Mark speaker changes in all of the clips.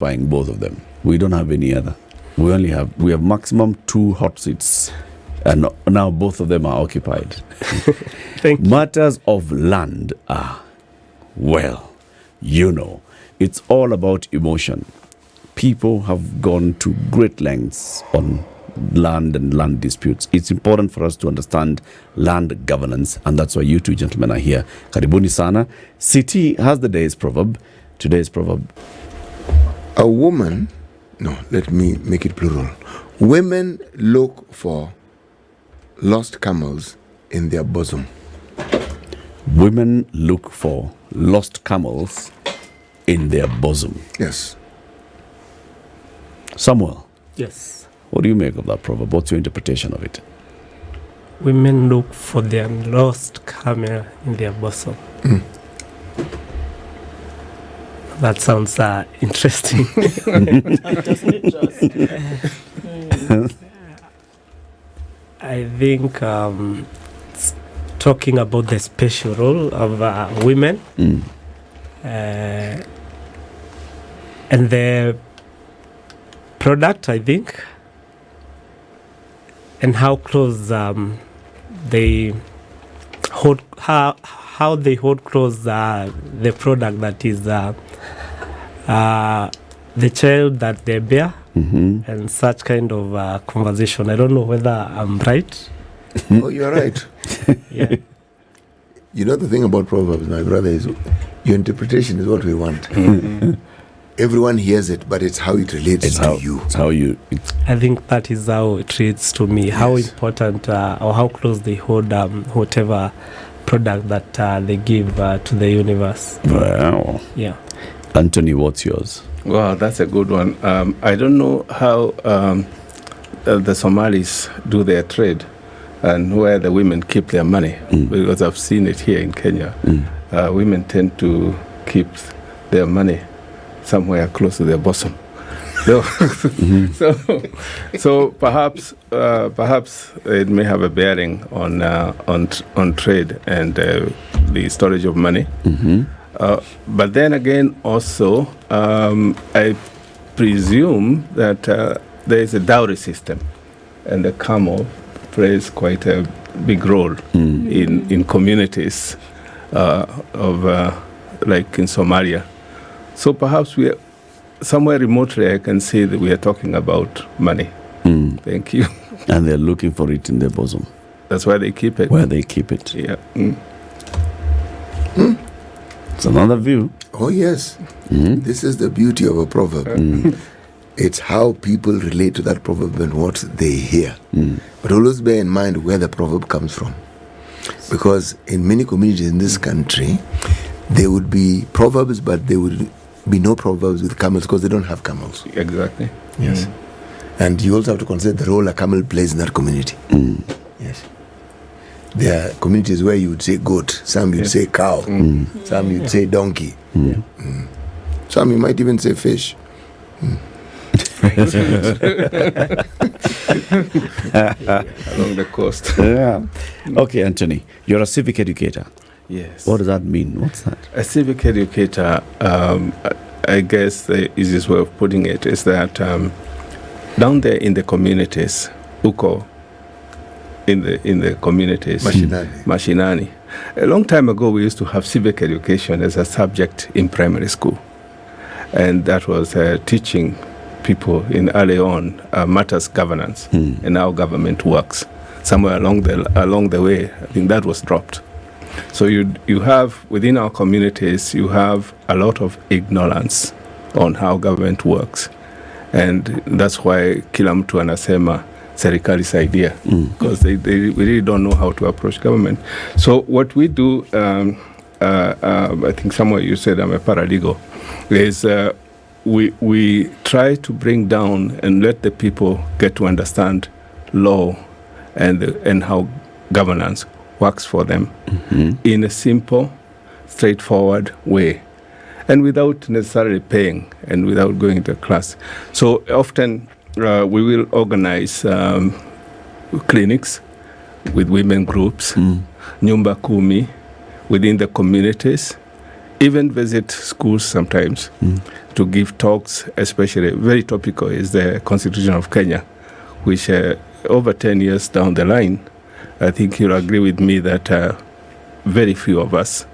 Speaker 1: occupying both of them. We don't have any other. We have maximum 2 hot seats, and now both of them are occupied.
Speaker 2: Thank you.
Speaker 1: Matters of land are, well, it's all about emotion. People have gone to great lengths on land and land disputes. It's important for us to understand land governance, and that's why you two gentlemen are here. Karibuni sana. City has the day's proverb. Today's proverb.
Speaker 3: Let me make it plural. Women look for lost camels in their bosom.
Speaker 1: Women look for lost camels in their bosom.
Speaker 3: Yes.
Speaker 1: Samuel.
Speaker 2: Yes.
Speaker 1: What do you make of that proverb? What's your interpretation of it?
Speaker 2: Women look for their lost camel in their bosom. That sounds interesting. I think it's talking about the special role of women and the product, I think, and how close they hold, how they hold close the product that is the child that they bear, and such kind of conversation. I don't know whether I'm right.
Speaker 3: Oh, you're right.
Speaker 2: Yeah.
Speaker 3: You know, the thing about Proverbs, my brother, is your interpretation is what we want. Everyone hears it, but it's how it relates to you.
Speaker 1: It's how you...
Speaker 2: I think that is how it reads to me, how important or how close they hold whatever product that they give to the universe.
Speaker 1: Wow.
Speaker 2: Yeah.
Speaker 1: Antony, what's yours?
Speaker 4: Well, that's a good one. I don't know how the Somalis do their trade and where the women keep their money, because I've seen it here in Kenya. Women tend to keep their money somewhere close to their bosom. So perhaps it may have a bearing on trade and the storage of money. But then again, also, I presume that there is a dowry system, and the camel plays quite a big role in communities like in Somalia. So perhaps we are somewhere remotely, I can say that we are talking about money. Thank you.
Speaker 1: And they're looking for it in their bosom.
Speaker 4: That's where they keep it.
Speaker 1: Where they keep it.
Speaker 4: Yeah.
Speaker 1: It's another view.
Speaker 3: Oh, yes. This is the beauty of a proverb. It's how people relate to that proverb and what they hear. But always bear in mind where the proverb comes from. Because in many communities in this country, there would be proverbs, but there would be no proverbs with camels because they don't have camels.
Speaker 4: Exactly.
Speaker 3: Yes. And you also have to consider the role a camel plays in that community. Yes. There are communities where you would say goat, some you'd say cow, some you'd say donkey. Some you might even say fish.
Speaker 4: Along the coast.
Speaker 1: Yeah. Okay, Antony, you're a civic educator.
Speaker 4: Yes.
Speaker 1: What does that mean? What's that?
Speaker 4: A civic educator, I guess the easiest way of putting it is that down there in the communities, uko, in the communities, mashinani. A long time ago, we used to have civic education as a subject in primary school, and that was teaching people in early on matters governance and how government works. Somewhere along the way, I think that was dropped. So you have within our communities, you have a lot of ignorance on how government works, and that's why kila mtu anasema serikali saidia, because we really don't know how to approach government. So what we do, I think somewhere you said I'm a paralegal, is we try to bring down and let the people get to understand law and how governance works for them in a simple, straightforward way, and without necessarily paying and without going to class. So often we will organize clinics with women groups, nyumba kumi, within the communities, even visit schools sometimes to give talks, especially very topical is the Constitution of Kenya, which over 10 years down the line, I think you'll agree with me that very few of us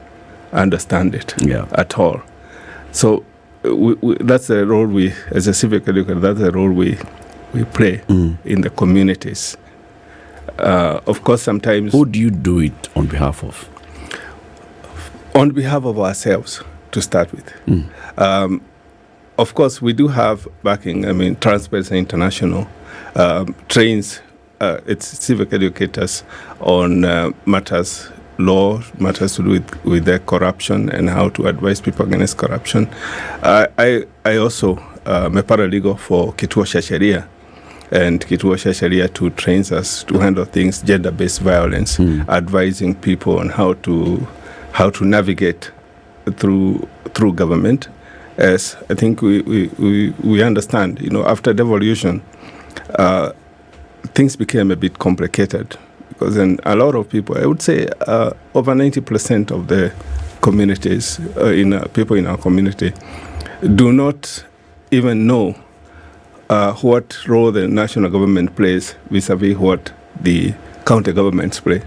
Speaker 4: understand it at all. So that's the role we, as a civic educator, that's the role we play in the communities. Of course, sometimes...
Speaker 1: Who do you do it on behalf of?
Speaker 4: On behalf of ourselves, to start with. Of course, we do have backing. I mean, Transparency International trains its civic educators on matters to do with their corruption and how to advise people against corruption. I also am a paralegal for Kituo cha Sheria, and Kituo cha Sheria too trains us to handle things, gender-based violence, advising people on how to navigate through government. As I think we understand, after devolution, things became a bit complicated, because then a lot of people, I would say over 90% of the communities, people in our community, do not even know what role the national government plays vis-a-vis what the county governments play.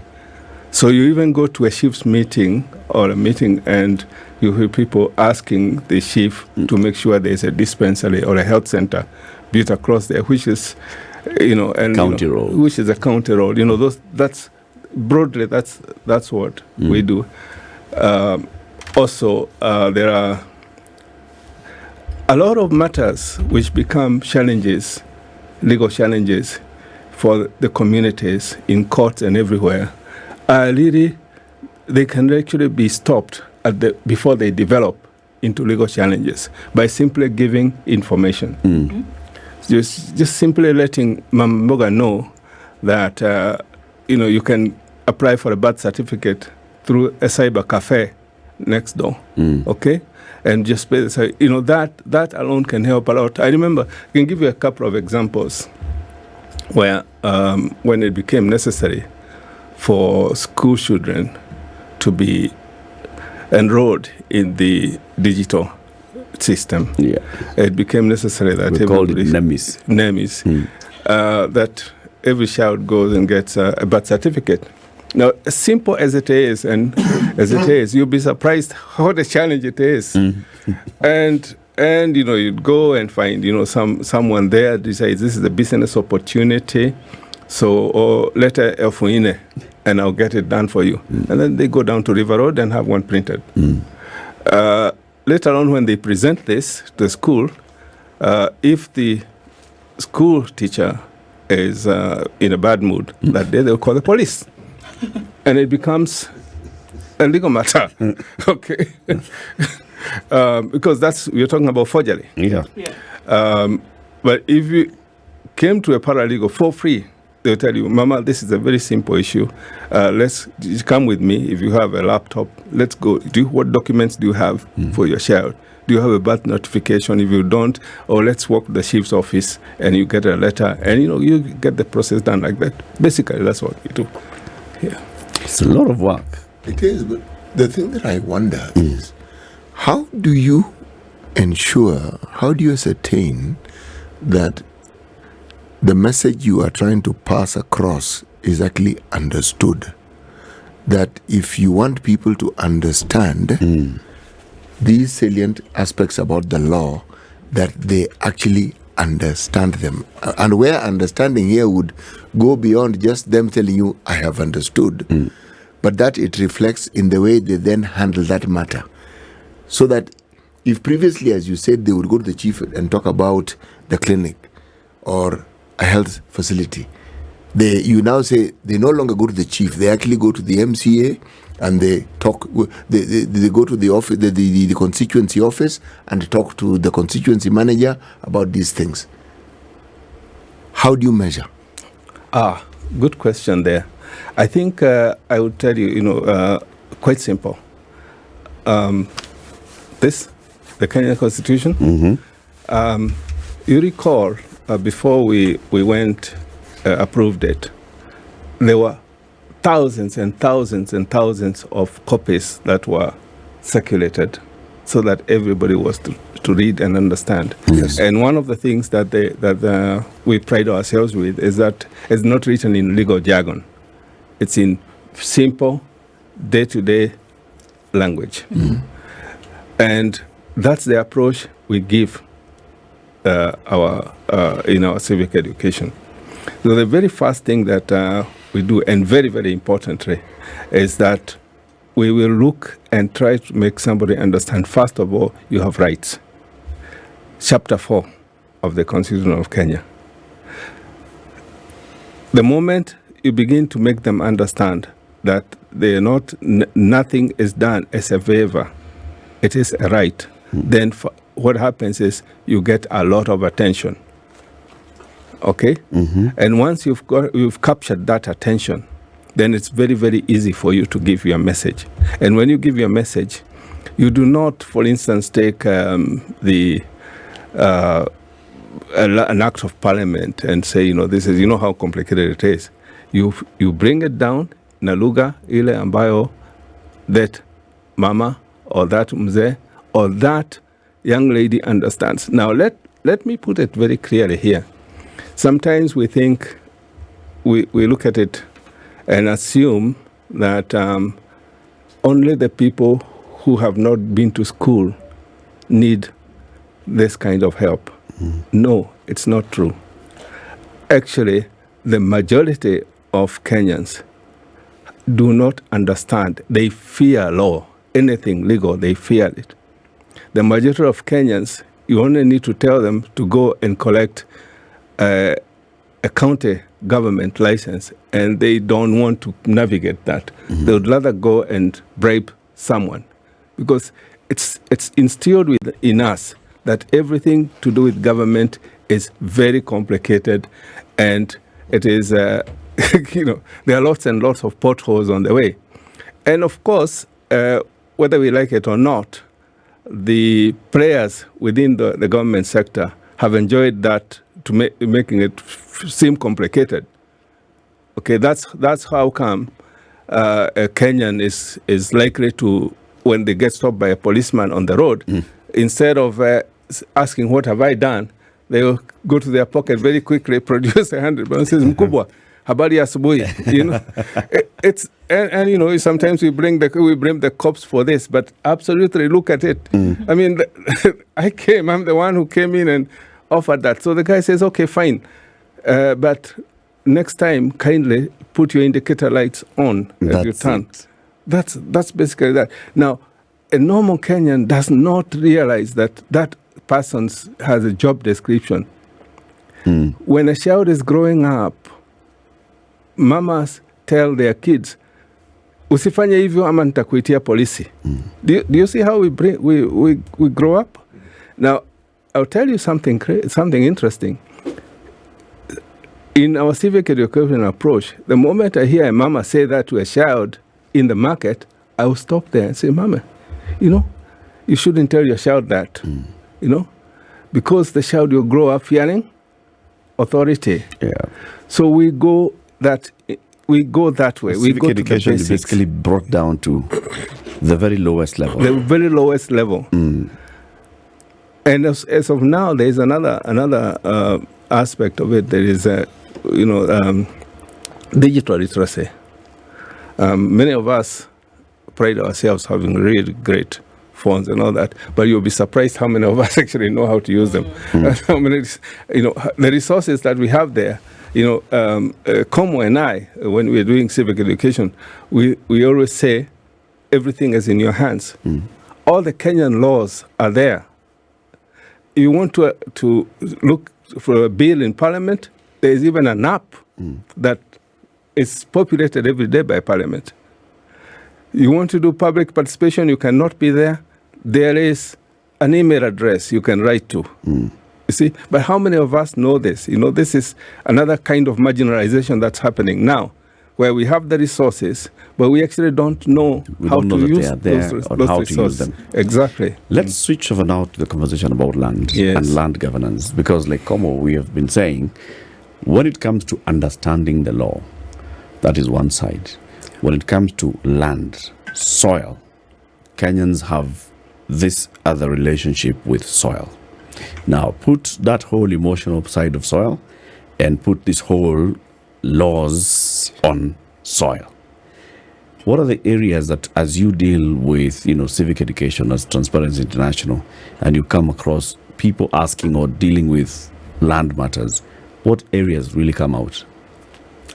Speaker 4: So you even go to a chief's meeting or a meeting and you hear people asking the chief to make sure there's a dispensary or a health center built across there, which is,
Speaker 1: county role.
Speaker 4: Which is a county role. That's broadly that's what we do. Also, there are a lot of matters which become challenges, legal challenges for the communities in courts and everywhere. They can actually be stopped before they develop into legal challenges by simply giving information. Just simply letting Mamboga know that you can apply for a birth certificate through a cyber cafe next door, okay? And just pay that alone can help a lot. I remember, I can give you a couple of examples where when it became necessary for school children to be enrolled in the digital system. It became necessary that
Speaker 1: we called it NEMIS.
Speaker 4: That every child goes and gets a birth certificate. Now, as simple as it is, you'll be surprised what a challenge it is. And you'd go and find someone there decides this is a business opportunity. So, or letter Elfuine, and I'll get it done for you. And then they go down to River Road and have one printed. Later on, when they present this to the school, if the school teacher is in a bad mood that day, they'll call the police. And it becomes a legal matter, okay? Because we're talking about forgery. But if you came to a paralegal for free, they'll tell you, Mama, this is a very simple issue. Let's come with me. If you have a laptop, let's go. What documents do you have for your child? Do you have a birth notification? If you don't, or let's walk to the chief's office and you get a letter, and you get the process done like that. Basically, that's what we do. Yeah,
Speaker 1: it's a lot of work.
Speaker 3: It is, but the thing that I wonder is, how do you ascertain that the message you are trying to pass across is actually understood? That if you want people to understand these salient aspects about the law, that they actually understand them. And where understanding here would go beyond just them telling you, I have understood, but that it reflects in the way they then handle that matter. So that if previously, as you said, they would go to the chief and talk about the clinic or a health facility, you now say they no longer go to the chief. They actually go to the MCA and they talk. They go to the office, the constituency office, and talk to the constituency manager about these things. How do you measure?
Speaker 4: Good question there. I think I would tell you, quite simple. The Kenyan Constitution. You recall before we went approved it, there were thousands and thousands and thousands of copies that were circulated so that everybody was to read and understand.
Speaker 3: Yes.
Speaker 4: And one of the things that we pride ourselves with is that it's not written in legal jargon. It's in simple, day-to-day language. And that's the approach we give in our civic education. So the very first thing that we do, and very, very importantly, is that we will look and try to make somebody understand, first of all, you have rights. Chapter 4 of the Constitution of Kenya. The moment you begin to make them understand that they are not, nothing is done as a favor, it is a right, then what happens is you get a lot of attention. Okay? And once you've captured that attention, then it's very, very easy for you to give your message. And when you give your message, you do not, for instance, take an act of parliament and say, this is, how complicated it is. You bring it down na lugha ile ambayo that mama or that mzee or that young lady understands. Now let me put it very clearly here. Sometimes we think, we look at it and assume that only the people who have not been to school need this kind of help. No, it's not true. Actually, the majority of Kenyans do not understand. They fear law. Anything legal, they fear it. The majority of Kenyans, you only need to tell them to go and collect a county government license, and they don't want to navigate that. They would rather go and bribe someone, because it's instilled in us that everything to do with government is very complicated, and it is, there are lots and lots of potholes on the way. And of course, whether we like it or not, the players within the government sector have enjoyed that to making it seem complicated. Okay, that's how come a Kenyan is likely to, when they get stopped by a policeman on the road, instead of asking, what have I done, they will go to their pocket very quickly, produce 100 and says, mkubwa, habari asubuhi. It's and sometimes we bring the cops for this, but absolutely look at it. I mean, I'm the one who came in and offered that. So the guy says, okay, fine, but next time kindly put your indicator lights on as you turn. That's basically that. Now, a normal Kenyan does not realize that person has a job description. When a child is growing up, mamas tell their kids, usifanye hivyo ama nitakuitia polisi. Do you see how we grow up? Now, I'll tell you something interesting. In our civic education approach, the moment I hear a mama say that to a child in the market, I will stop there and say, Mama, you shouldn't tell your child that, because the child will grow up fearing authority. Yeah. So we go that way.
Speaker 1: Civic education is basically brought down to the very lowest level.
Speaker 4: The very lowest level. And as of now, there is another aspect of it. There is digital literacy. Many of us pride ourselves having really great phones and all that, but you'll be surprised how many of us actually know how to use them. How many, the resources that we have there. Komu and I, when we're doing civic education, we always say everything is in your hands. All the Kenyan laws are there. You want to look for a bill in Parliament, there is even an app that is populated every day by Parliament. You want to do public participation, you cannot be there. There is an email address you can write to. You see, but how many of us know this? This is another kind of marginalization that's happening now, where we have the resources, but we actually don't know how to use those resources. Exactly.
Speaker 1: Let's switch over now to the conversation about land and land governance, because like Komu, we have been saying, when it comes to understanding the law, that is one side. When it comes to land, soil, Kenyans have this other relationship with soil. Now, put that whole emotional side of soil and put this whole laws on soil. What are the areas that, as you deal with, civic education as Transparency International, and you come across people asking or dealing with land matters, what areas really come out?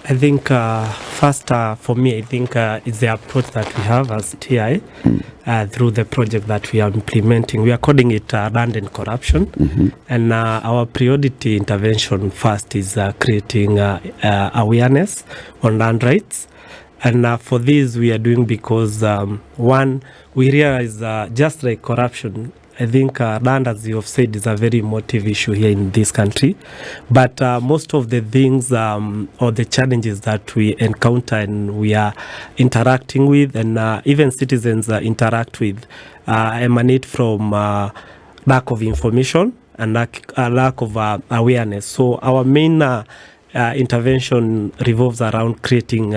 Speaker 2: I think first, for me, I think it's the approach that we have as TI through the project that we are implementing. We are calling it land and corruption. And our priority intervention first is creating awareness on land rights. And for this, we are doing because, one, we realize just like corruption, I think land, as you have said, is a very emotive issue here in this country. But most of the things or the challenges that we encounter and we are interacting with, and even citizens interact with, emanate from lack of information and lack of awareness. So our main intervention revolves around creating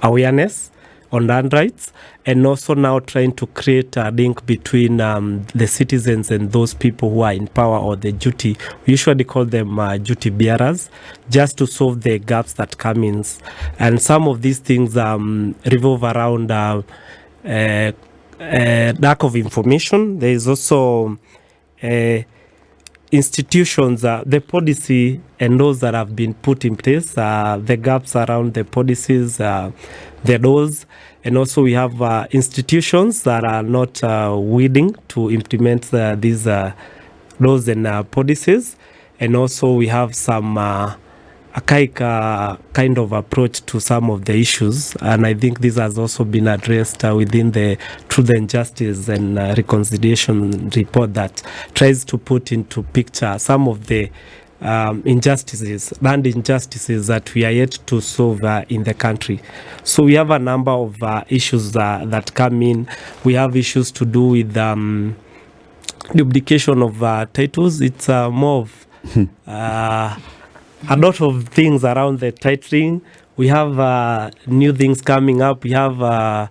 Speaker 2: awareness on land rights, and also now trying to create a link between the citizens and those people who are in power or the duty. We usually call them duty bearers, just to solve the gaps that come in. And some of these things revolve around lack of information. There is also institutions, the policy and laws that have been put in place, the gaps around the policies, the laws, and also we have institutions that are not willing to implement these laws and policies, and also we have some archaic kind of approach to some of the issues, and I think this has also been addressed within the Truth and Justice and Reconciliation report that tries to put into picture some of the injustices, land injustices that we are yet to solve in the country. So we have a number of issues that come in. We have issues to do with duplication of titles. It's more of a lot of things around the titling. We have new things coming up. We have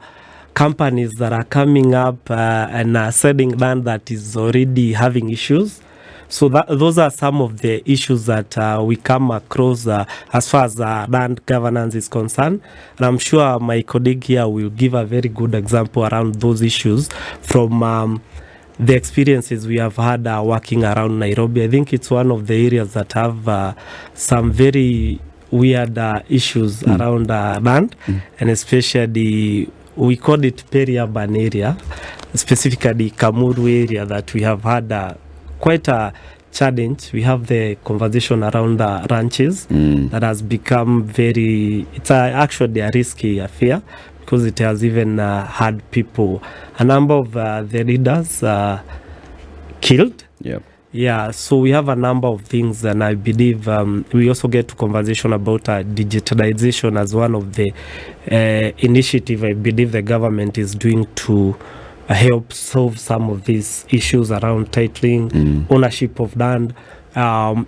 Speaker 2: companies that are coming up and selling land that is already having issues. So those are some of the issues that we come across as far as land governance is concerned. And I'm sure my colleague here will give a very good example around those issues from the experiences we have had working around Nairobi. I think it's one of the areas that have some very weird issues around land, and especially we call it peri-urban area, specifically Kamuru area, that we have had quite a challenge. We have the conversation around ranches that has become it's actually a risky affair, because it has even had people, a number of the leaders killed.
Speaker 1: Yep.
Speaker 2: Yeah, so we have a number of things, and I believe we also get to conversation about digitalization as one of the initiative I believe the government is doing to help solve some of these issues around titling, ownership of land,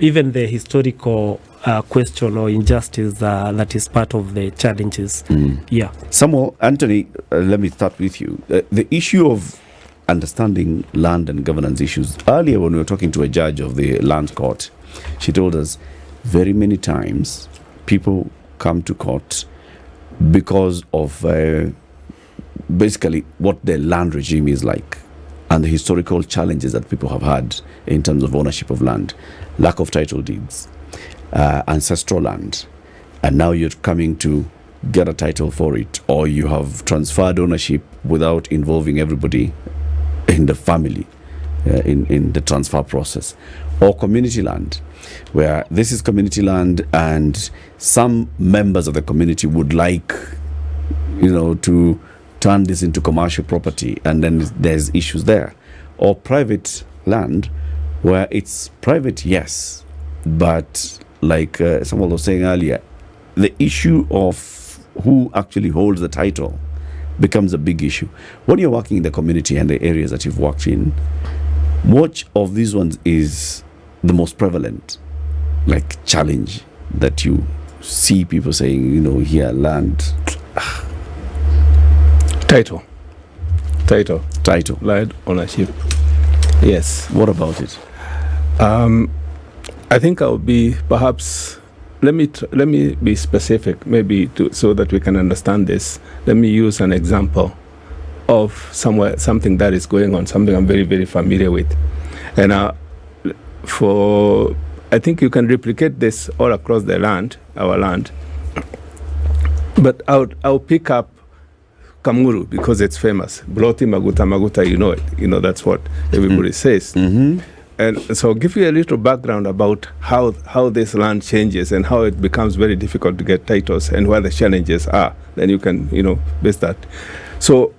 Speaker 2: even the historical question or injustice that is part of the challenges. Yeah.
Speaker 1: Samuel, Antony, let me start with you. The issue of understanding land and governance issues. Earlier, when we were talking to a judge of the land court, she told us very many times people come to court because of basically what the land regime is like and the historical challenges that people have had in terms of ownership of land, lack of title deeds, ancestral land, and now you're coming to get a title for it, or you have transferred ownership without involving everybody in the family in the transfer process, or community land, where this is community land and some members of the community would like to turn this into commercial property, and then there's issues there, or private land where it's private, yes, but like someone was saying earlier, the issue of who actually holds the title becomes a big issue. When you're working in the community and the areas that you've worked in, which of these ones is the most prevalent, like, challenge that you see people saying, here, land?
Speaker 4: Title. Title.
Speaker 1: Land
Speaker 4: ownership. Yes.
Speaker 1: What about it?
Speaker 4: I think I'll be perhaps. Let me be specific, maybe so that we can understand this. Let me use an example of something that is going on, something I'm very, very familiar with, and I think you can replicate this all across our land. But I'll pick up Kamuru because it's famous. Bloti Maguta, you know it. You know, that's what everybody says. Mm-hmm. And so I'll give you a little background about how this land changes and how it becomes very difficult to get titles and where the challenges are. Then you can, base that. So,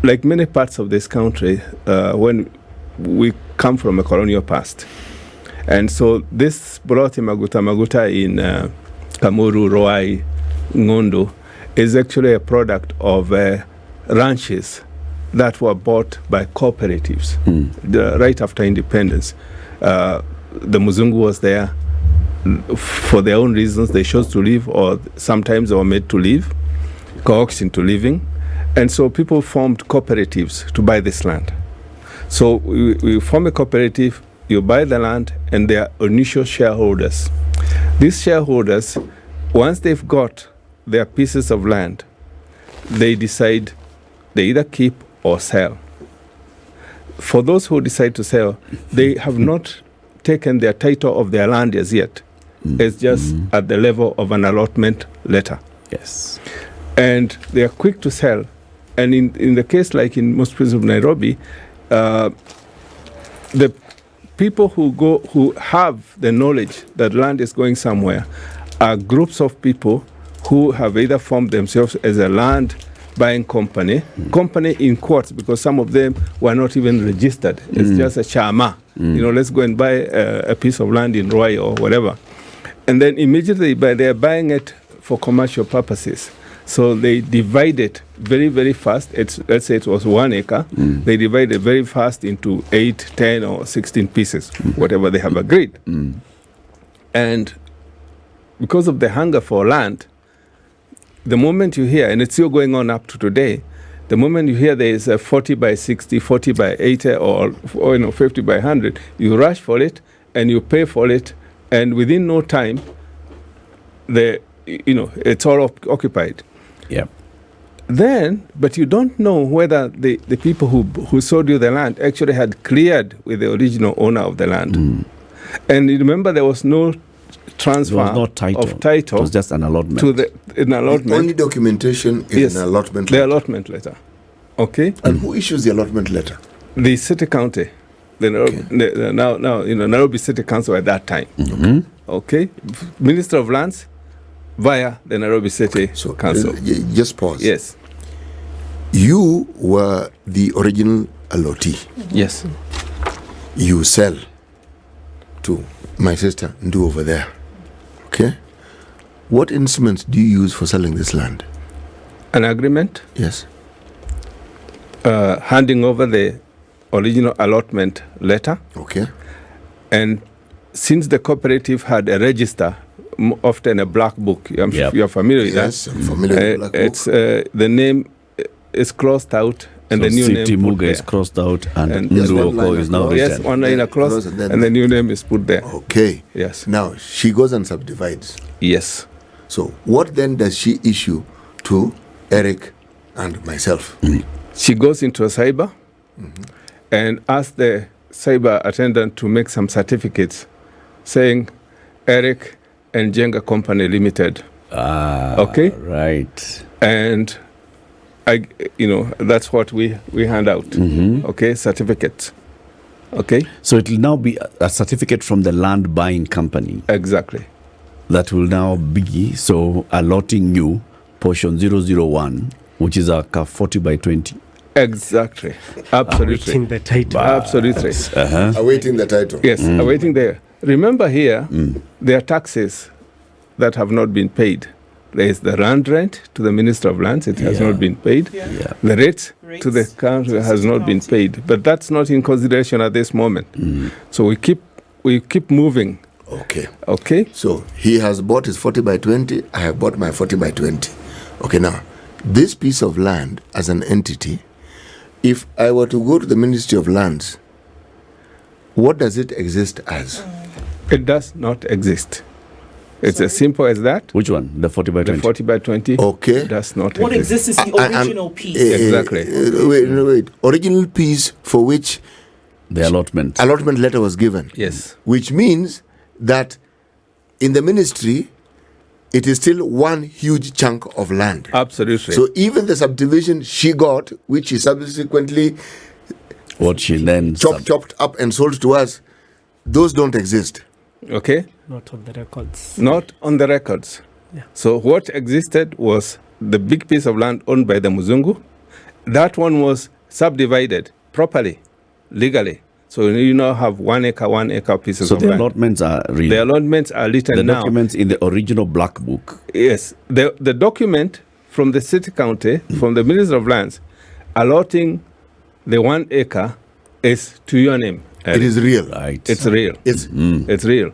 Speaker 4: like many parts of this country, when we come from a colonial past, and so this Bloti Maguta in Kamuru, Roai, Ngondo is actually a product of ranches that were bought by cooperatives right after independence. The Muzungu was there for their own reasons. They chose to leave, or sometimes they were made to leave, coaxed into leaving. And so people formed cooperatives to buy this land. So we form a cooperative, you buy the land, and they are initial shareholders. These shareholders, once they've got their pieces of land, they decide they either keep or sell. For those who decide to sell, they have not taken their title of their land as yet. It's just at the level of an allotment letter.
Speaker 1: Yes.
Speaker 4: And they are quick to sell. And in the case like in most places of Nairobi, the people who have the knowledge that land is going somewhere are groups of people who have either formed themselves as a land buying company in quotes, because some of them were not even registered. It's just a chama. Let's go and buy a piece of land in Roy or whatever. And then immediately they're buying it for commercial purposes. So they divide it very, very fast. Let's say it was 1 acre. They divide it very fast into 8, 10, or 16 pieces, whatever they have agreed. And because of the hunger for land, the moment you hear, and it's still going on up to today, the moment you hear there is a 40 by 60, 40 by 80, or 50 by 100, you rush for it and you pay for it, and within no time, it's all occupied.
Speaker 1: Yeah.
Speaker 4: Then, but you don't know whether the people who sold you the land actually had cleared with the original owner of the land. And you remember there was no transfer of title.
Speaker 1: It was just an allotment.
Speaker 3: The only documentation is an allotment letter.
Speaker 4: The allotment letter. Okay.
Speaker 3: And who issues the allotment letter?
Speaker 4: The city county. Nairobi City Council at that time. Okay. Minister of Lands via the Nairobi City Council.
Speaker 3: Just pause.
Speaker 4: Yes.
Speaker 3: You were the original allottee.
Speaker 4: Yes.
Speaker 3: You sell to my sister Ndu over there. Okay. What instruments do you use for selling this land?
Speaker 4: An agreement.
Speaker 3: Yes.
Speaker 4: Handing over the original allotment letter.
Speaker 3: Okay.
Speaker 4: And since the cooperative had a register, often a black book, I'm sure you're familiar with that.
Speaker 3: Yes, I'm familiar with black book.
Speaker 4: It's the name is crossed out, and the new name
Speaker 1: Muga is crossed out, and Nduoko is now written.
Speaker 4: Yes, one line across, and the new name is put there.
Speaker 3: Okay.
Speaker 4: Yes.
Speaker 3: Now she goes and subdivides.
Speaker 4: Yes.
Speaker 3: So what then does she issue to Eric and myself?
Speaker 4: She goes into a cyber and asks the cyber attendant to make some certificates saying Eric and Njenga Company Limited. Okay.
Speaker 1: Right.
Speaker 4: And that's what we hand out. Okay, certificates. Okay.
Speaker 1: So it will now be a certificate from the land buying company.
Speaker 4: Exactly.
Speaker 1: That will now be allotting you portion 001, which is a 40 by 20.
Speaker 4: Exactly. Absolutely.
Speaker 2: Awaiting the title.
Speaker 4: Absolutely.
Speaker 3: Awaiting the title.
Speaker 4: Yes, awaiting there. Remember here, there are taxes that have not been paid. There is the land rent to the Minister of Lands, it has not been paid. The rates to the council has not been paid. But that's not in consideration at this moment. So we keep moving.
Speaker 3: Okay.
Speaker 4: Okay.
Speaker 3: So he has bought his 40 by 20, I have bought my 40 by 20. Okay, now, this piece of land as an entity if I were to go to the Ministry of Lands, what does it exist as?
Speaker 4: It does not exist. It's as simple as that.
Speaker 1: Which one? The 40 by 20?
Speaker 4: The 40 by 20
Speaker 3: Okay.
Speaker 4: does not
Speaker 5: What
Speaker 4: exist.
Speaker 5: exists is the original piece.
Speaker 4: Exactly.
Speaker 3: Wait. Original piece for which
Speaker 1: The allotment.
Speaker 3: allotment letter was given.
Speaker 4: Yes.
Speaker 3: Which means that in the ministry, it is still one huge chunk of land.
Speaker 4: Absolutely.
Speaker 3: So even the subdivision she got, which she subsequently
Speaker 1: What she then
Speaker 3: chopped up and sold to us, those don't exist.
Speaker 4: Okay.
Speaker 2: Not on the records.
Speaker 4: Not on the records.
Speaker 2: Yeah.
Speaker 4: So what existed was the big piece of land owned by the Muzungu. That one was subdivided properly, legally. So you now have 1 acre pieces
Speaker 1: So
Speaker 4: of
Speaker 1: the
Speaker 4: land.
Speaker 1: allotments are real.
Speaker 4: The allotments are written
Speaker 1: The
Speaker 4: now.
Speaker 1: documents in the original black book.
Speaker 4: Yes, the document from the city county, from the Minister of Lands, allotting the 1 acre is to your name.
Speaker 3: It is real.
Speaker 1: Right.
Speaker 4: It's real.
Speaker 3: It's
Speaker 4: It's real.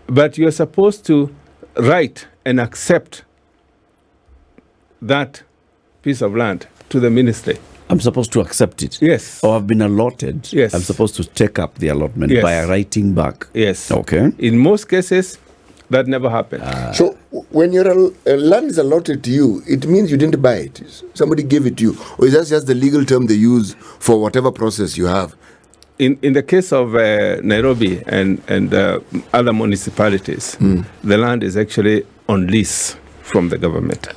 Speaker 4: But you're supposed to write and accept that piece of land to the ministry.
Speaker 1: I'm supposed to accept it.
Speaker 4: Yes.
Speaker 1: Or I've been allotted.
Speaker 4: Yes.
Speaker 1: I'm supposed to take up the allotment
Speaker 4: Yes.
Speaker 1: by writing back.
Speaker 4: Yes.
Speaker 1: Okay.
Speaker 4: In most cases, that never happened.
Speaker 3: so when your land is allotted to you, it means you didn't buy it. Somebody gave it to you, or is that just the legal term they use for whatever process you have?
Speaker 4: In the case of Nairobi and other municipalities, the land is actually on lease from the government.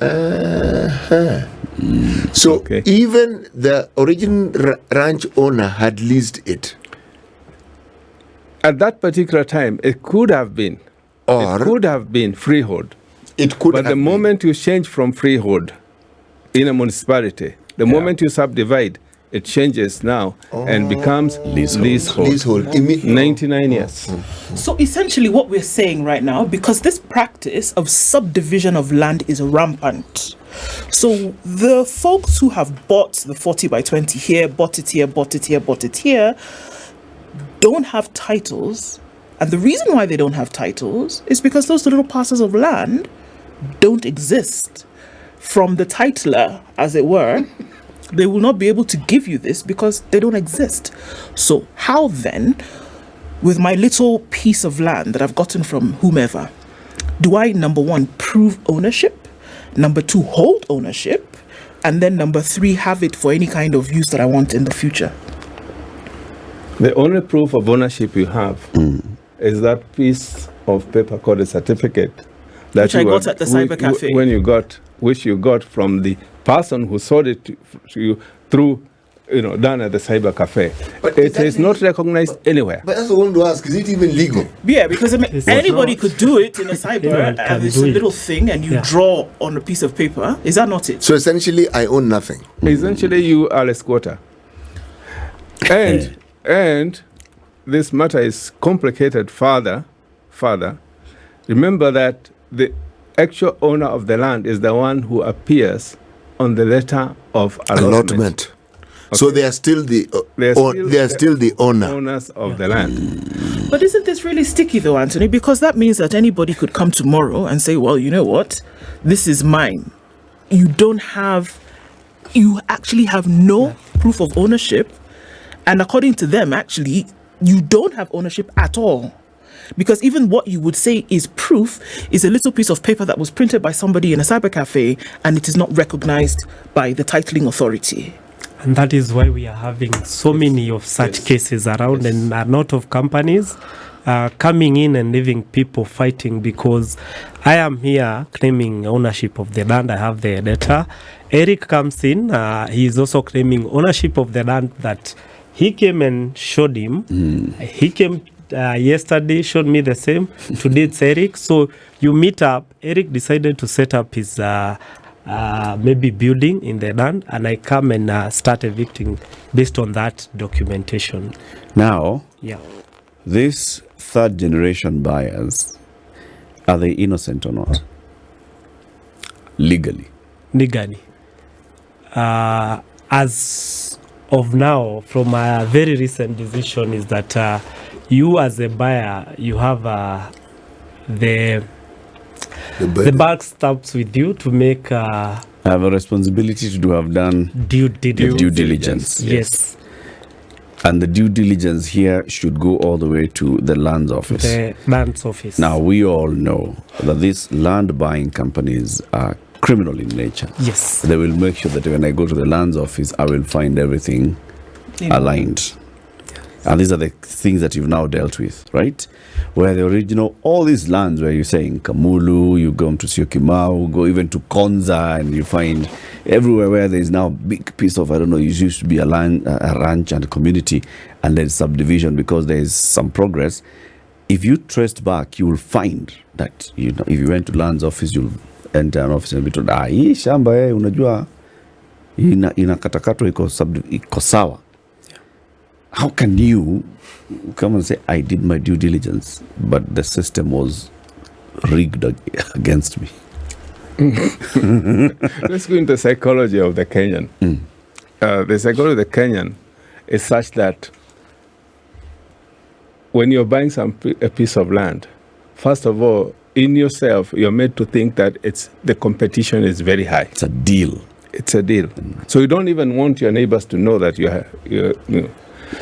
Speaker 3: So
Speaker 4: Okay.
Speaker 3: even the original ranch owner had leased it,
Speaker 4: At that particular time, it could have been.
Speaker 3: or
Speaker 4: It could have been freehold.
Speaker 3: it could
Speaker 4: But
Speaker 3: have
Speaker 4: the moment you change from freehold in a municipality, the moment you subdivide, it changes now and becomes leasehold.
Speaker 3: leasehold.
Speaker 4: 99 years.
Speaker 5: So essentially what we're saying right now, because this practice of subdivision of land is rampant. So the folks who have bought the 40 by 20 here, bought it here, bought it here, bought it here, don't have titles. And the reason why they don't have titles is because those little parcels of land don't exist. From the titler, as it were, they will not be able to give you this because they don't exist. So how then, with my little piece of land that I've gotten from whomever, do I, number one, prove ownership, number two, hold ownership, and then number three, have it for any kind of use that I want in the future?
Speaker 4: The only proof of ownership you have is that piece of paper called a certificate that
Speaker 5: Which I got at the cyber cafe.
Speaker 4: Which you got from the person who sold it to you through, done at the cyber cafe.
Speaker 3: But
Speaker 4: It is not recognized anywhere.
Speaker 3: But that's what I want to ask, is it even legal?
Speaker 5: Yeah, because I mean,
Speaker 2: It's
Speaker 5: anybody
Speaker 2: not.
Speaker 5: could do it in a cyber,
Speaker 2: Anyone can
Speaker 5: and it's
Speaker 2: do
Speaker 5: a
Speaker 2: it.
Speaker 5: little thing, and you
Speaker 2: Yeah.
Speaker 5: draw on a piece of paper. Is that not it?
Speaker 3: So essentially, I own nothing.
Speaker 4: Essentially, you are a squatter. And this matter is complicated further. Remember that the actual owner of the land is the one who appears on the letter of allotment.
Speaker 3: So they are still the
Speaker 4: They are
Speaker 3: still the owner.
Speaker 4: owners of the land.
Speaker 5: But isn't this really sticky though, Antony? Because that means that anybody could come tomorrow and say, well, you know what? This is mine. You actually have no proof of ownership. And according to them, actually, you don't have ownership at all. Because even what you would say is proof is a little piece of paper that was printed by somebody in a cyber cafe and it is not recognized by the titling authority.
Speaker 2: And that is why we are having so many of such cases around, and a lot of companies coming in and leaving people fighting, because I am here claiming ownership of the land. I have the data. Eric comes in. He is also claiming ownership of the land that he came and showed him. He came yesterday, showed me the same. Today it's Eric. So you meet up. Eric decided to set up his maybe building in the land, and I come and start evicting based on that documentation.
Speaker 1: Now,
Speaker 2: Yeah.
Speaker 1: these third generation buyers, are they innocent or not? Legally.
Speaker 2: Legally. As of now, from a very recent decision, is that you as a buyer, you have the bank stamps with you to make
Speaker 1: have a responsibility to have done
Speaker 2: Due
Speaker 1: the
Speaker 2: diligence.
Speaker 1: due diligence.
Speaker 2: Yes.
Speaker 1: And the due diligence here should go all the way to the lands office.
Speaker 2: The land's office.
Speaker 1: Now, we all know that these land buying companies are criminal in nature.
Speaker 2: Yes.
Speaker 1: They will make sure that when I go to the lands office, I will find everything aligned. And these are the things that you've now dealt with, right? Where the original, all these lands where you're saying Kamulu, you go to Syokimau, go even to Konza, and you find everywhere where there is now a big piece of, I don't know, it used to be a land, a ranch and a community, and there's subdivision because there is some progress. If you traced back, you will find that, you know, if you went to lands office, you'll enter an office and be told, hii shamba unajua inakatakatwa iko sawa. How can you come and say, I did my due diligence, but the system was rigged against me?
Speaker 4: Let's go into the psychology of the Kenyan. The psychology of the Kenyan is such that when you're buying a piece of land, first of all, in yourself, you're made to think that the competition is very high.
Speaker 1: It's a deal.
Speaker 4: It's a deal. So you don't even want your neighbors to know that you know.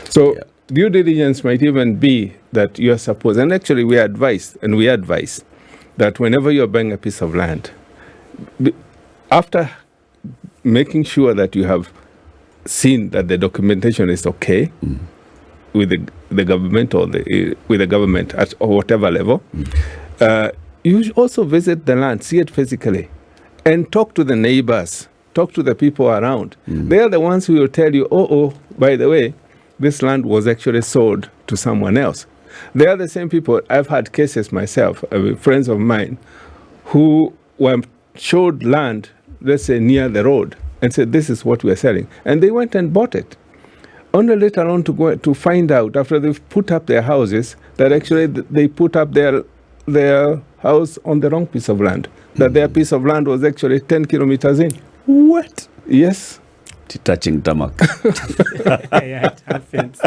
Speaker 4: So due diligence might even be that you are supposed, and actually we advise that whenever you're buying a piece of land, after making sure that you have seen that the documentation is okay with the government or with the government at or whatever level, you also visit the land, see it physically, and talk to the neighbors, talk to the people around. They are the ones who will tell you, oh, by the way, this land was actually sold to someone else. They are the same people. I've had cases myself, friends of mine, who were showed land, let's say near the road, and said, this is what we're selling. And they went and bought it. Only later on to find out, after they've put up their houses, that actually they put up their house on the wrong piece of land. That their piece of land was actually 10 kilometers in.
Speaker 1: What?
Speaker 4: Yes.
Speaker 1: Touching tarmac.
Speaker 2: Yeah, it happens.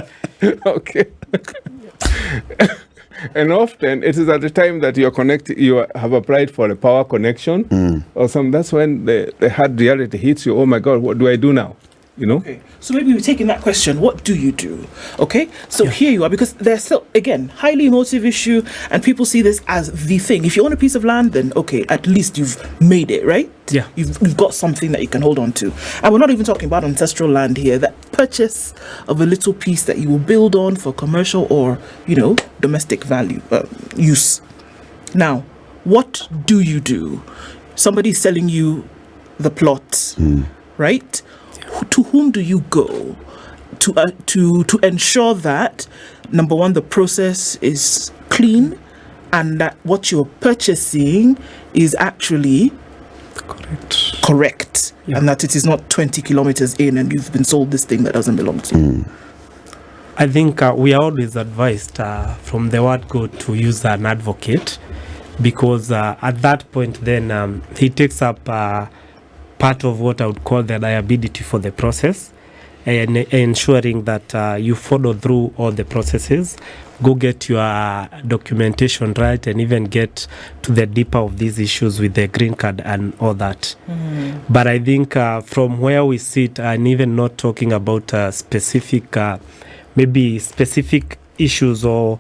Speaker 4: Okay. And often it is at the time that you have applied for a power connection or something. That's when the hard reality hits you. Oh my God, what do I do now? You know?
Speaker 5: Okay. So maybe we're taking that question, what do you do? Okay, so here you are, because there's still, again, highly emotive issue, and people see this as the thing. If you own a piece of land, then okay, at least you've made it, right?
Speaker 2: Yeah.
Speaker 5: You've got something that you can hold on to. And we're not even talking about ancestral land here, that purchase of a little piece that you will build on for commercial or, domestic value, use. Now, what do you do? Somebody's selling you the plot, right? To whom do you go to ensure that, number one, the process is clean and that what you're purchasing is actually correct, and that it is not 20 kilometers in and you've been sold this thing that doesn't belong to you?
Speaker 2: I think we are always advised from the word go to use an advocate, because at that point then he takes up part of what I would call the liability for the process, and ensuring that you follow through all the processes, go get your documentation right, and even get to the deeper of these issues with the green card and all that. But I think from where we sit, and even not talking about specific issues or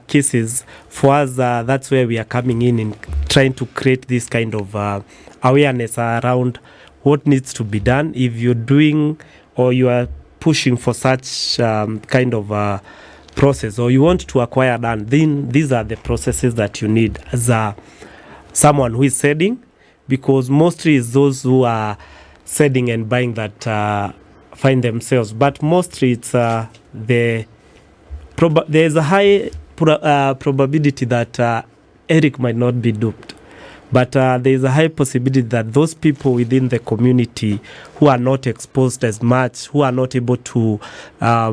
Speaker 2: cases, for us that's where we are coming in trying to create this kind of awareness around what needs to be done. If you're doing or you are pushing for such kind of process, or you want to acquire land, then these are the processes that you need as someone who is selling, because mostly it's those who are selling and buying that find themselves. But mostly it's there's a high probability that Eric might not be duped. But there is a high possibility that those people within the community who are not exposed as much, who are not able to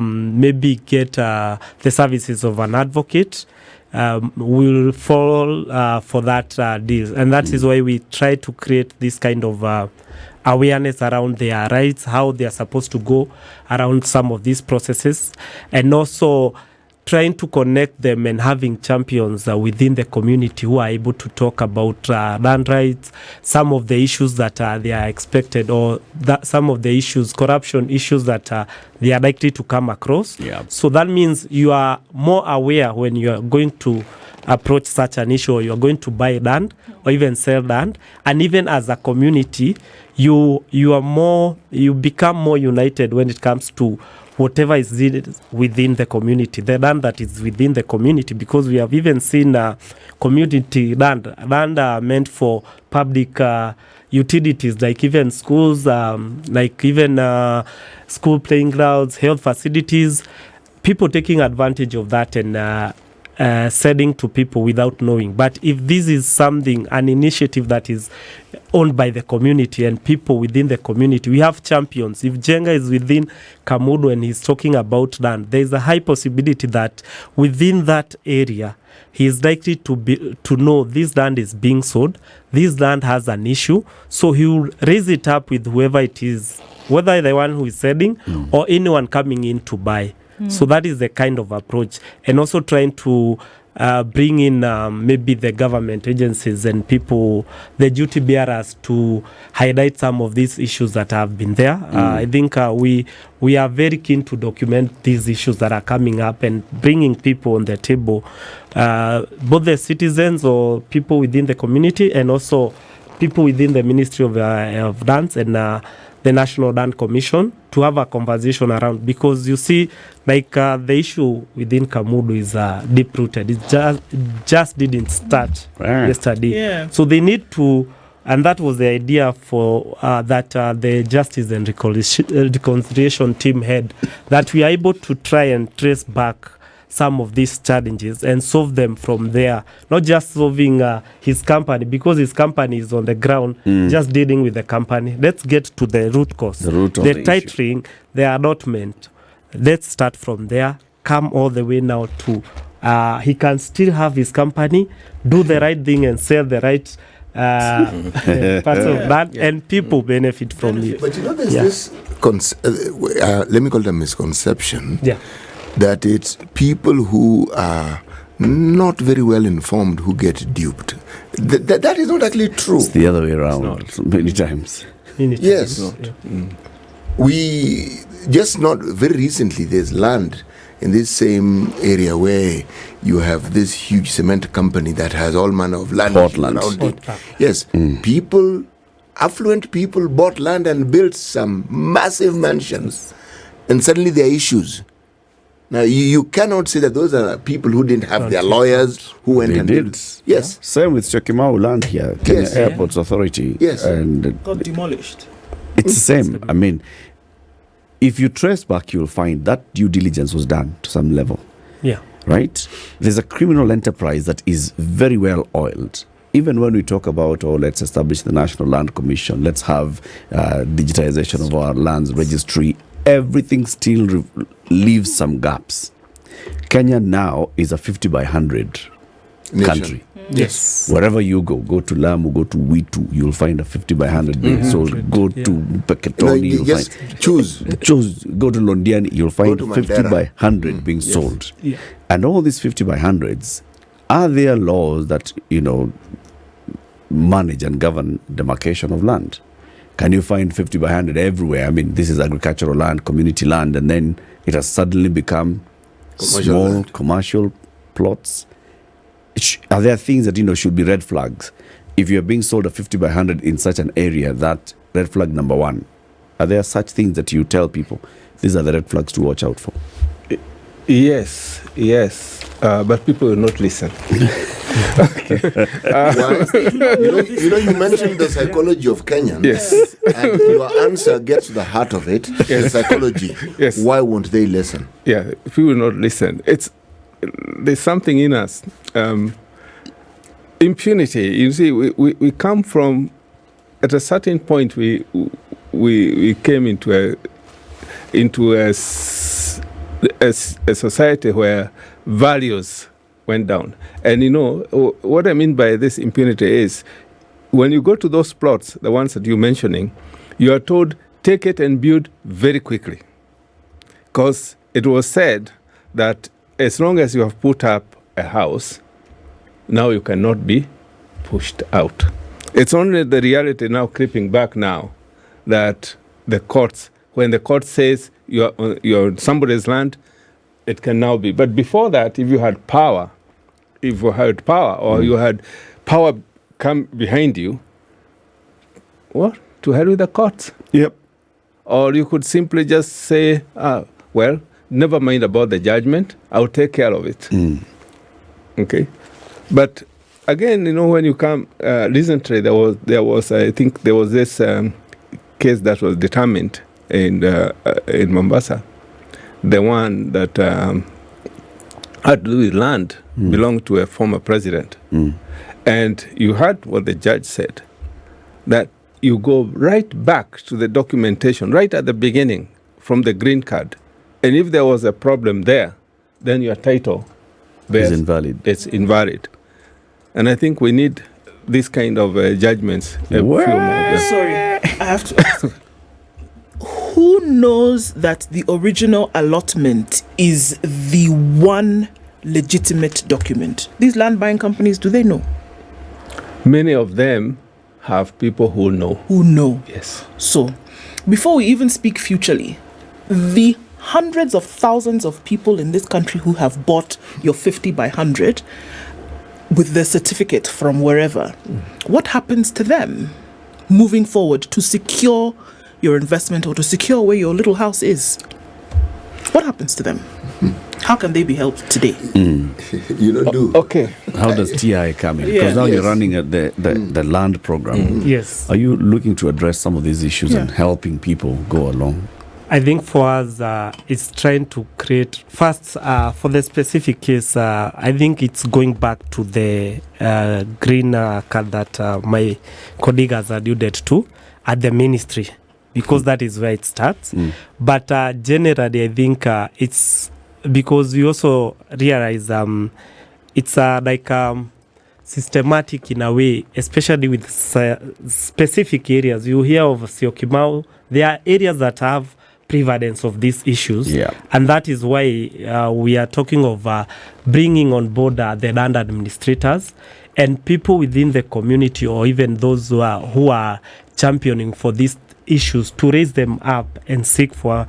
Speaker 2: maybe get the services of an advocate, will fall for that deal. And that is why we try to create this kind of awareness around their rights, how they are supposed to go around some of these processes, and also trying to connect them and having champions within the community who are able to talk about land rights, some of the issues that they are expected, or that some of the issues, corruption issues that they are likely to come across.
Speaker 1: Yeah.
Speaker 2: So that means you are more aware when you are going to approach such an issue, or you are going to buy land or even sell land. And even as a community, you become more united when it comes to whatever is needed within the community, the land that is within the community, because we have even seen community land meant for public utilities, like even schools, like even school playing grounds, health facilities, people taking advantage of that and selling to people without knowing. But if this is something, an initiative that is owned by the community and people within the community, we have champions. If Njenga is within Kamudu and he's talking about land, there is a high possibility that within that area, he is likely to know this land is being sold, this land has an issue, so he will raise it up with whoever it is, whether the one who is selling or anyone coming in to buy. So that is the kind of approach, and also trying to bring in maybe the government agencies and people, the duty bearers, to highlight some of these issues that have been there. I think we are very keen to document these issues that are coming up and bringing people on the table, both the citizens or people within the community, and also people within the Ministry of Lands and the National Land Commission, to have a conversation around, because you see, like the issue within Kamudu is deep rooted. It just didn't start yesterday.
Speaker 5: Yeah.
Speaker 2: So they need to, and that was the idea for that the Justice and Reconciliation team had, that we are able to try and trace back some of these challenges and solve them from there, not just solving his company, because his company is on the ground, just dealing with the company. Let's get to the root cause,
Speaker 1: the root of
Speaker 2: the
Speaker 1: the
Speaker 2: titling, the allotment. Let's start from there, come all the way now to he can still have his company, do the right thing and sell the right parts of land, and people benefit from it.
Speaker 3: But you know, there's this let me call it a misconception.
Speaker 2: Yeah.
Speaker 3: That it's people who are not very well informed who get duped. That is not actually true.
Speaker 1: It's the other way around many times.
Speaker 3: Yes. We just not very recently, there's land in this same area where you have this huge cement company that has all manner of land
Speaker 1: Portland.
Speaker 3: around it. Yes. People, affluent people, bought land and built some massive mansions, and suddenly there are issues. Now, you cannot say that those are people who didn't have their lawyers who went
Speaker 1: They
Speaker 3: and
Speaker 1: did.
Speaker 3: did. Yes.
Speaker 1: Same with Chokimau land here, Kenya
Speaker 3: Yes.
Speaker 1: Airports Authority.
Speaker 3: Yes.
Speaker 1: And
Speaker 5: Got demolished.
Speaker 1: it's the same. I mean, if you trace back, you'll find that due diligence was done to some level.
Speaker 2: Yeah.
Speaker 1: Right? There's a criminal enterprise that is very well oiled. Even when we talk about, let's establish the National Land Commission, let's have digitization of our lands registry, everything still leaves some gaps. Kenya now is a 50 by 100
Speaker 3: Nation.
Speaker 1: country.
Speaker 2: Yes.
Speaker 1: Wherever you go to Lamu, go to Witu, you'll find a 50 by 100 being sold. Go to Peketoni,
Speaker 3: You
Speaker 1: you'll
Speaker 3: just
Speaker 1: find.
Speaker 3: choose.
Speaker 1: Go to Londiani, you'll find
Speaker 3: to
Speaker 1: 50
Speaker 3: Mandera.
Speaker 1: by 100 being sold.
Speaker 2: Yeah.
Speaker 1: And all these 50 by 100s, are there laws that, manage and govern demarcation of land? Can you find 50 by 100 everywhere? I mean, this is agricultural land, community land, and then it has suddenly become
Speaker 3: Commercial
Speaker 1: small
Speaker 3: land.
Speaker 1: commercial plots. Are there things that, should be red flags? If you're being sold a 50 by 100 in such an area, that red flag number one, are there such things that you tell people, these are the red flags to watch out for?
Speaker 4: Yes, but people will not listen.
Speaker 3: Why? You mentioned the psychology of Kenyans.
Speaker 4: Yes.
Speaker 3: And your answer gets to the heart of it. The psychology.
Speaker 4: Yes.
Speaker 3: Why won't they listen?
Speaker 4: Yeah, people will not listen. There's something in us. Impunity. You see, we come from, at a certain point, we came into a society where values went down. And what I mean by this impunity is, when you go to those plots, the ones that you're mentioning, you are told, take it and build very quickly. Because it was said that as long as you have put up a house, now you cannot be pushed out. It's only the reality now creeping back now that the courts, when the court says you're on somebody's land, it can now be. But before that, if you had power, or you had power come behind you, what? To hell with the courts.
Speaker 1: Yep.
Speaker 4: Or you could simply just say, well, never mind about the judgment, I'll take care of it. Okay? But again, when you come recently, there was I think there was this case that was determined in Mombasa, the one that had to do with land belonged to a former president, and you heard what the judge said, that you go right back to the documentation right at the beginning from the green card, and if there was a problem there, then your title
Speaker 1: is invalid.
Speaker 4: It's invalid. And I think we need this kind of judgments.
Speaker 5: Sorry, I have to ask. Who knows that the original allotment is the one legitimate document? These land buying companies, do they know?
Speaker 4: Many of them have people who know.
Speaker 5: Who know?
Speaker 4: Yes.
Speaker 5: So, before we even speak futurely, the hundreds of thousands of people in this country who have bought your 50 by 100 with the certificate from wherever, what happens to them moving forward to secure your investment or to secure where your little house is? What happens to them? How can they be helped today?
Speaker 3: You don't do.
Speaker 4: Okay.
Speaker 1: How does TI come in? Because now you're running the land program.
Speaker 2: Yes.
Speaker 1: Are you looking to address some of these issues and helping people go along?
Speaker 2: I think for us, it's trying to create, first, for the specific case, I think it's going back to the green card that my colleague has alluded to at the ministry, because that is where it starts. But generally, I think it's because we also realize it's like systematic in a way, especially with specific areas. You hear of Syokimau, there are areas that have prevalence of these issues, and that is why we are talking of bringing on board the land administrators and people within the community, or even those who are championing for these issues, to raise them up and seek for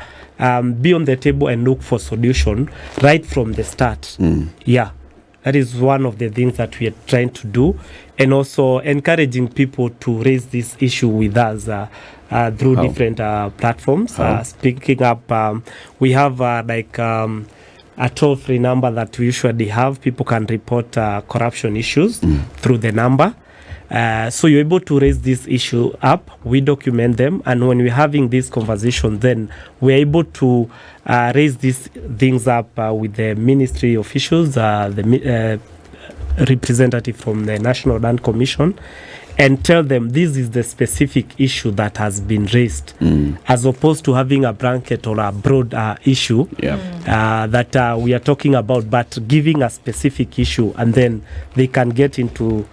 Speaker 2: be on the table and look for solution right from the start. That is one of the things that we are trying to do, and also encouraging people to raise this issue with us through different platforms. Speaking up, we have a toll-free number that we usually have. People can report corruption issues through the number. So you're able to raise this issue up, we document them, and when we're having this conversation, then we're able to raise these things up with the ministry officials, the representative from the National Land Commission, and tell them this is the specific issue that has been raised, as opposed to having a blanket or a broad issue that we are talking about, but giving a specific issue, and then they can get into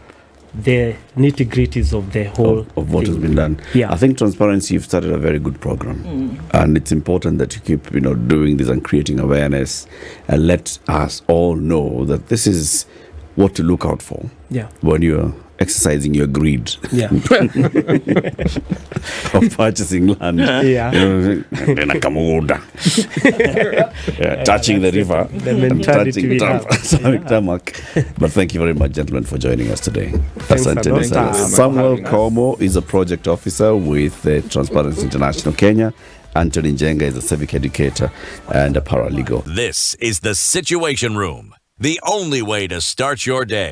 Speaker 2: the nitty-gritties of the whole
Speaker 1: of what has been done. I think transparency, you've started a very good program, and it's important that you keep doing this and creating awareness, and let us all know that this is what to look out for when you're exercising your greed of purchasing land, touching the river, and touching tarmac. But thank you very much, gentlemen, for joining us today. Asante sana. Samuel Komu is a project officer with Transparency International Kenya. Antony Njenga is a civic educator and a paralegal.
Speaker 6: This is the Situation Room, the only way to start your day.